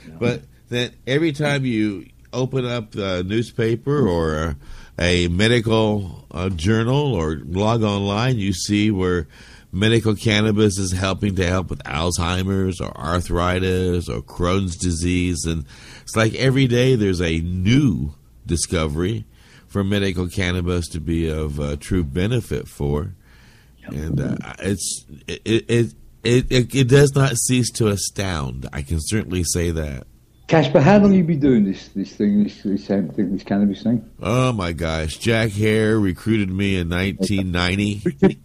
Yeah. But then every time you open up a newspaper or a medical journal or log online, you see where medical cannabis is help with Alzheimer's or arthritis or Crohn's disease. And it's like every day there's a new discovery for medical cannabis to be of true benefit for. And it does not cease to astound. I can certainly say that. Casper, how long have you been doing this cannabis thing? Oh my gosh, Jack Hare recruited me in 1990,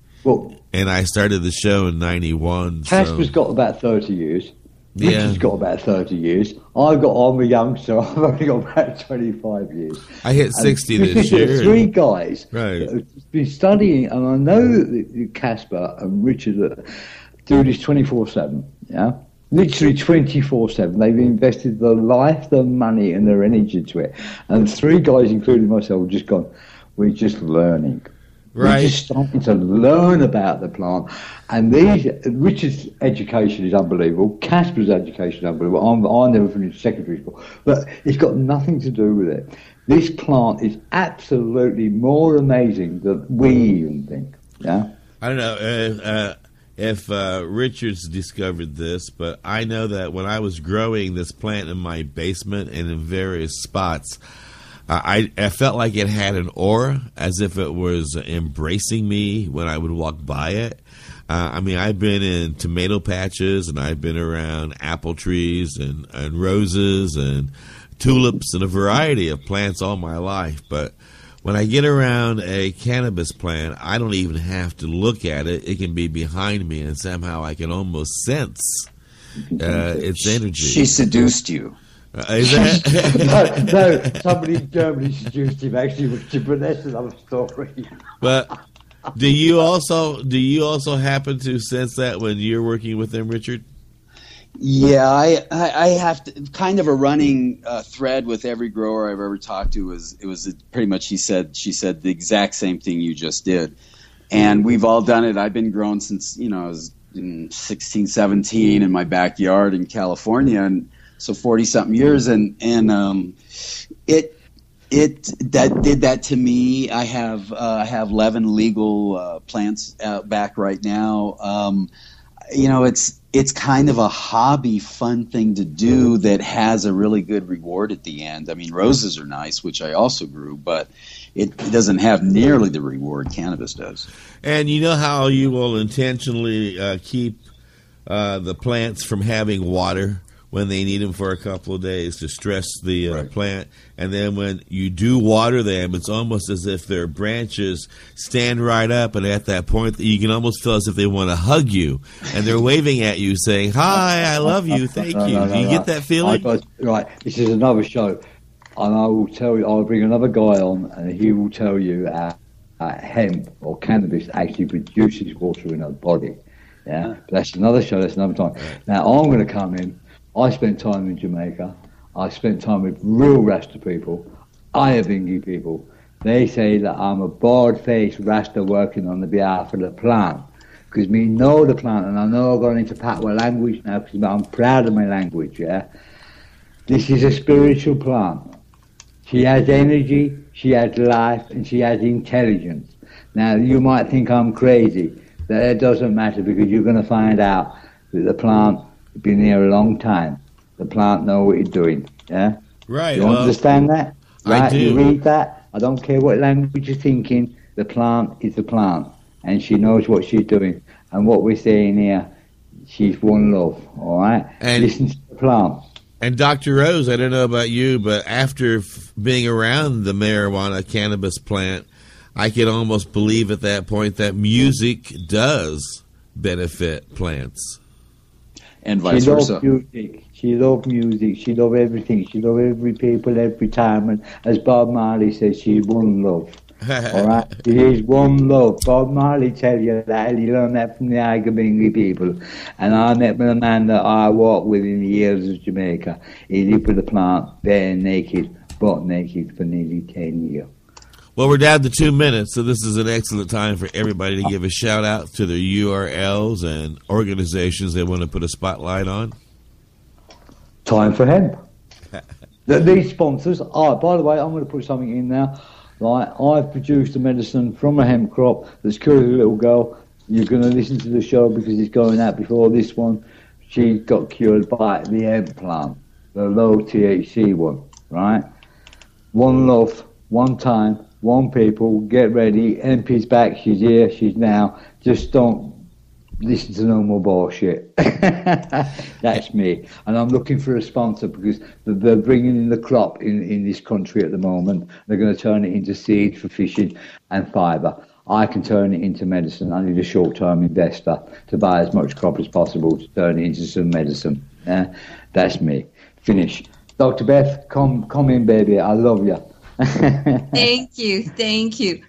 and I started the show in 91. Casper's got about 30 years. Richard's got about 30 years. I'm a youngster. I've only got about 25 years. I hit 60 this year. Three guys right. have been studying, and I know that Casper and Richard do this 24/7. Yeah, literally 24/7. They've invested their life, their money, and their energy into it. And three guys, including myself, have just gone, we're just learning. Right. We're just starting to learn about the plant. And Richard's education is unbelievable. Casper's education is unbelievable. I never finished secondary school. But it's got nothing to do with it. This plant is absolutely more amazing than we even think. Yeah? I don't know if Richard's discovered this, but I know that when I was growing this plant in my basement and in various spots, I felt like it had an aura, as if it was embracing me when I would walk by it. I mean, I've been in tomato patches, and I've been around apple trees and roses and tulips and a variety of plants all my life. But when I get around a cannabis plant, I don't even have to look at it. It can be behind me, and somehow I can almost sense its energy. She seduced you. Is that? no, somebody in Germany seduced him actually, but that's another story. But do you also happen to sense that when you're working with them, Richard? Yeah, I have to, kind of a running thread with every grower I've ever talked to. It was pretty much she said the exact same thing you just did, and we've all done it. I've been growing since I was 16, 17 in my backyard in California, and so 40-something years, and it did that to me. I have 11 legal plants out back right now. It's kind of a hobby, fun thing to do that has a really good reward at the end. I mean, roses are nice, which I also grew, but it doesn't have nearly the reward cannabis does. And you know how you will intentionally keep the plants from having water when they need them for a couple of days to stress the right. plant. And then when you do water them, it's almost as if their branches stand right up, and at that point you can almost feel as if they want to hug you, and they're waving at you saying, "Hi, I love you, thank you." Do you get that feeling? Right, this is another show, and I will tell you, I'll bring another guy on, and he will tell you hemp or cannabis actually produces water in our body. Yeah, but that's another show, that's another time. Now I'm going to come in. I spent time in Jamaica. I spent time with real Rasta people, Ayavingi people. They say that I'm a bald-faced Rasta working on the behalf of the plant. Because me know the plant, and I know I've gone into Patwa language now, because I'm proud of my language, yeah? This is a spiritual plant. She has energy, she has life, and she has intelligence. Now, you might think I'm crazy. That doesn't matter, because you're going to find out that the plant been here a long time. The plant know what it's doing. Yeah, right. You understand that? Right? I do. You read that. I don't care what language you're thinking. The plant is the plant, and she knows what she's doing. And what we're saying here, she's one love. All right. And listen to the plant. And Dr. Rose, I don't know about you, but after being around the marijuana cannabis plant, I could almost believe at that point that music does benefit plants. And vice versa. She loved music. She loved everything. She loved every people, every time. And as Bob Marley says, she's one love. All right, it is one love. Bob Marley tell you that. He learned that from the Agabingi people. And I met with a man that I walked with in the hills of Jamaica. He lived with a plant, bare naked, butt naked for nearly 10 years. Well, we're down to 2 minutes, so this is an excellent time for everybody to give a shout out to their URLs and organizations they want to put a spotlight on. Time for hemp. These sponsors, by the way, I'm going to put something in now. Like, I've produced a medicine from a hemp crop that's cured a little girl. You're going to listen to the show because it's going out before this one. She got cured by the hemp plant, the low THC one, right? One love, one time, one people, get ready. hemp is back, she's here, she's now. Just don't listen to no more bullshit. That's me. And I'm looking for a sponsor because they're bringing in the crop in this country at the moment. They're going to turn it into seed for fishing and fibre. I can turn it into medicine. I need a short-term investor to buy as much crop as possible to turn it into some medicine. That's me. Finish. Dr. Beth, come in, baby. I love you. Thank you.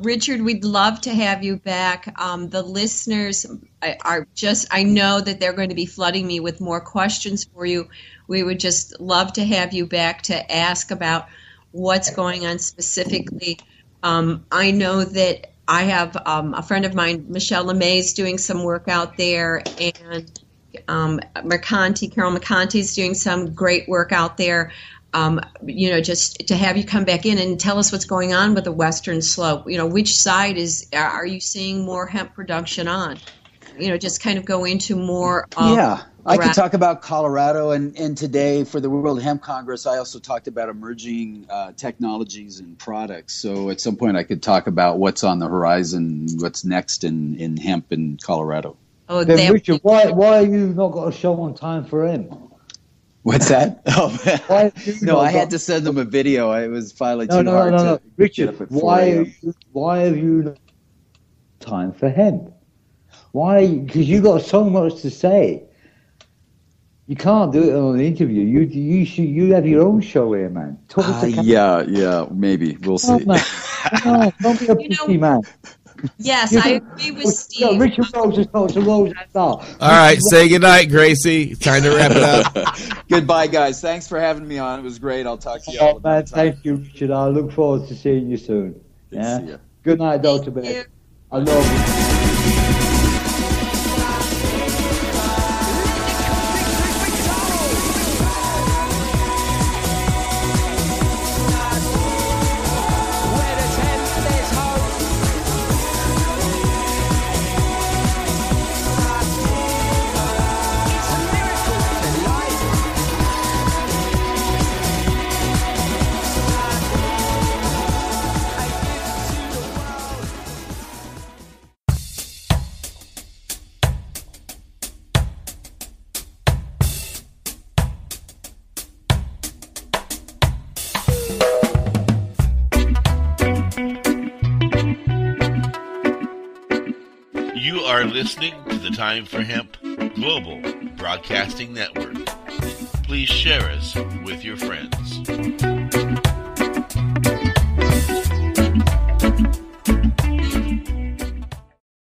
Richard, we'd love to have you back. The listeners I know that they're going to be flooding me with more questions for you. We would just love to have you back to ask about what's going on specifically. I know that I have a friend of mine, Michelle LeMay, is doing some work out there, and Carol Mercanti is doing some great work out there. Just to have you come back in and tell us what's going on with the Western Slope. Which side are you seeing more hemp production on? Just kind of go into more. I could talk about Colorado, and today for the World Hemp Congress, I also talked about emerging technologies and products. So at some point, I could talk about what's on the horizon, what's next in hemp in Colorado. Oh, then Richard, why have you not got a show on Time for Hemp? What's that? I had to send them a video. It was finally too hard. No. Richard, why have you not Time for Hemp? Why? Because you got so much to say. You can't do it on an interview. You have your own show here, man. Yeah, maybe. We'll see. No, don't be a pussy, man. Yes, I agree with Steve. Richard Rose is not to Rose and All right, say goodnight, Gracie. Time to wrap it up. Goodbye, guys. Thanks for having me on. It was great. I'll talk to you all. Man, thank you, Richard. I look forward to seeing you soon. Yeah. See you. Good night, Dr. Beth. I love you. Listening to the Time for Hemp Global Broadcasting Network. Please share us with your friends.